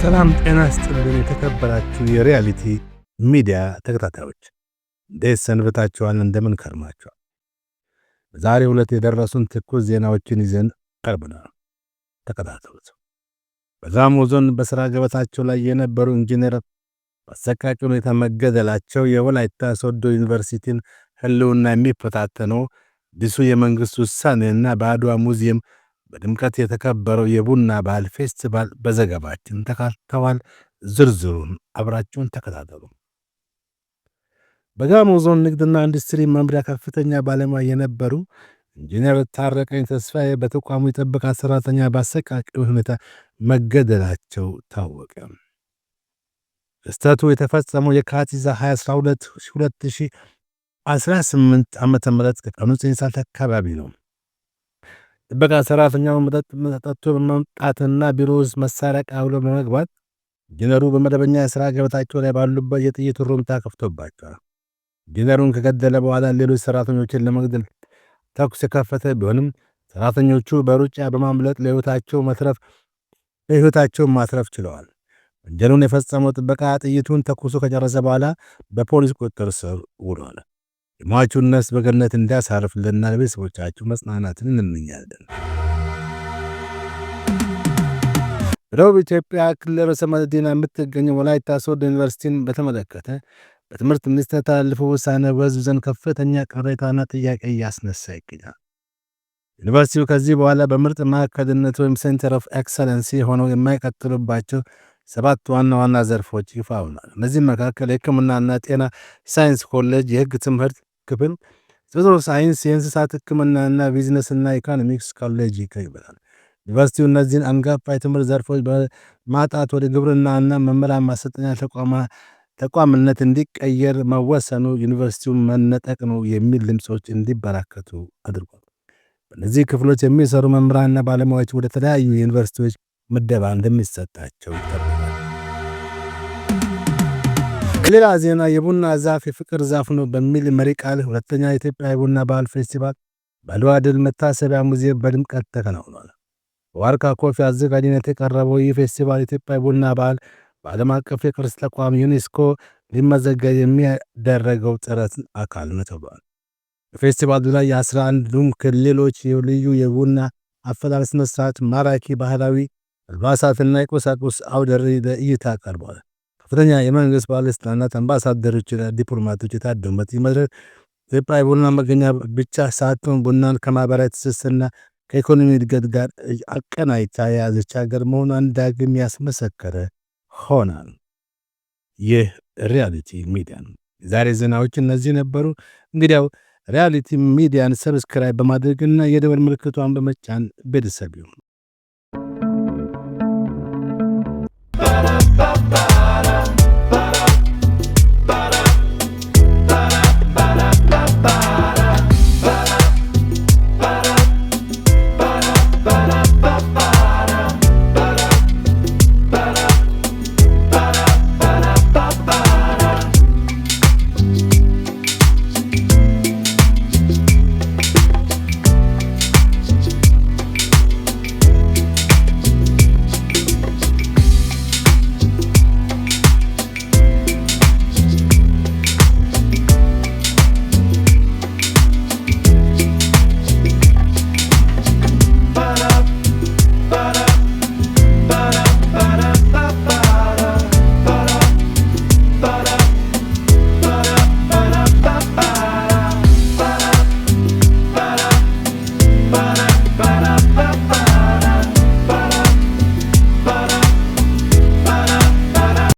ሰላም ጤና ይስጥልን የተከበራችሁ የሪያሊቲ ሚዲያ ተከታታዮች እንዴት ሰንብታችኋል? እንደምን ከርማችኋል? በዛሬው ዕለት የደረሱን ትኩስ ዜናዎችን ይዘን ቀርበናል። ተከታተሉት። በጋሞ ዞን በሥራ ገበታቸው ላይ የነበሩ ኢንጂነር በአሰቃቂ ሁኔታ መገደላቸው የወላይታ ሶዶ ዩኒቨርሲቲን ሕልውና የሚፈታተነው አዲሱ የመንግሥት ውሳኔና በአድዋ ሙዚየም በድምቀት የተከበረው የቡና ባህል ፌስቲቫል በዘገባችን ተካተዋል። ዝርዝሩን አብራችሁን ተከታተሉ። በጋሞ ዞን ንግድና ኢንዱስትሪ መምሪያ ከፍተኛ ባለሙያ የነበሩ ኢንጂነር ታረቀኝ ተስፋዬ በተቋሙ የጥበቃ ሰራተኛ በአሰቃቂ ሁኔታ መገደላቸው ታወቀ። ክስተቱ የተፈጸመው የካቲት 22 2018 ዓ.ም ከቀኑ 9 ሰዓት አካባቢ ነው። ጥበቃ ሰራተኛው መጠጥ ጠጥቶ በመምጣትና ቢሮ ውስጥ መሳሪያ ቃብሎ በመግባት ኢንጂነሩ በመደበኛ የሥራ ገበታቸው ላይ ባሉበት የጥይት ሩምታ ከፍቶባቸዋል። ኢንጂነሩን ከገደለ በኋላ ሌሎች ሰራተኞችን ለመግደል ተኩስ የከፈተ ቢሆንም ሰራተኞቹ በሩጫ በማምለጥ ለሕይወታቸው ማትረፍ ችለዋል። ወንጀሉን የፈጸመው ጥበቃ ጥይቱን ተኩሶ ከጨረሰ በኋላ በፖሊስ ቁጥጥር ስር ውሏል። የሟቹን ነፍስ በገነት እንዲያሳርፍልና ለቤተሰቦቻቸው መጽናናትን እንመኛለን። በደቡብ ኢትዮጵያ ክልል ርዕሰ መዲና የምትገኘው ወላይታ ሶዶ ዩኒቨርሲቲን በተመለከተ በትምህርት ሚኒስቴር ተላልፈው ውሳኔ በሕዝብ ዘንድ ከፍተኛ ቅሬታና ጥያቄ እያስነሳ ይገኛል። ዩኒቨርሲቲው ከዚህ በኋላ በምርጥ ማዕከልነት ወይም ሴንተር ኦፍ ኤክሰለንሲ ሆነው የማይቀጥሉባቸው 7 ዋና ዋና ዘርፎች ይፋ ሆኗል። እነዚህም መካከል የሕክምናና ጤና ሳይንስ ኮሌጅ፣ የሕግ ትምህርት ክፍል፣ ተፈጥሮ ሳይንስ፣ የእንስሳት ሕክምናና ቢዝነስና ኢኮኖሚክስ ኮሌጅ ይገኙበታል። ዩኒቨርሲቲው እነዚህን አንጋፋ የትምህርት ዘርፎች በማጣት ወደ ግብርናና መምህራን ማሰልጠኛ ተቋምነት እንዲቀየር መወሰኑ ዩኒቨርሲቲውን መነጠቅ ነው የሚል ድምፆች እንዲበራከቱ አድርጓል። በእነዚህ ክፍሎች የሚሰሩ መምህራንና ባለሙያዎች ወደ ተለያዩ ዩኒቨርሲቲዎች ምደባ እንደሚሰጣቸው ይጠበቃል። ሌላ ዜና የቡና ዛፍ የፍቅር ዛፍ ነው በሚል መሪ ቃል ሁለተኛ የኢትዮጵያ የቡና ባህል ፌስቲቫል በአድዋ ድል መታሰቢያ ሙዚየም በድምቀት ተከናውኗል። በዋርካ ኮፊ አዘጋጅነት የቀረበው ይህ ፌስቲቫል የኢትዮጵያ የቡና ባህል በዓለም አቀፍ የቅርስ ተቋም ዩኔስኮ ሊመዘገብ የሚያደረገው ጥረት አካል ነው ተብሏል። በፌስቲቫሉ ላይ የ11ዱም ክልሎች ልዩ የቡና አፈላል ስነ ስርዓት፣ ማራኪ ባህላዊ አልባሳትና የቁሳቁስ አውደ ርዕይ ለእይታ ቀርቧል። ከፍተኛ የመንግሥት ባለሥልጣናት፣ አምባሳደሮችና ዲፕሎማቶች የታደሙበት መድረክ ኢትዮጵያ የቡና መገኛ ብቻ ሳትሆን ቡናን ከማኅበራዊ ትስስርና ከኢኮኖሚ እድገት ጋር አቀናጅታ የያዘች ሀገር መሆኗን ዳግም ያስመሰከረ ሆናል። ይህ ሪያሊቲ ሚዲያ ነው። የዛሬ ዜናዎች እነዚህ ነበሩ። እንግዲያው ሪያሊቲ ሚዲያን ሰብስክራይብ በማድረግና የደወል ምልክቷን በመጫን ቤተሰብ ይሁኑ።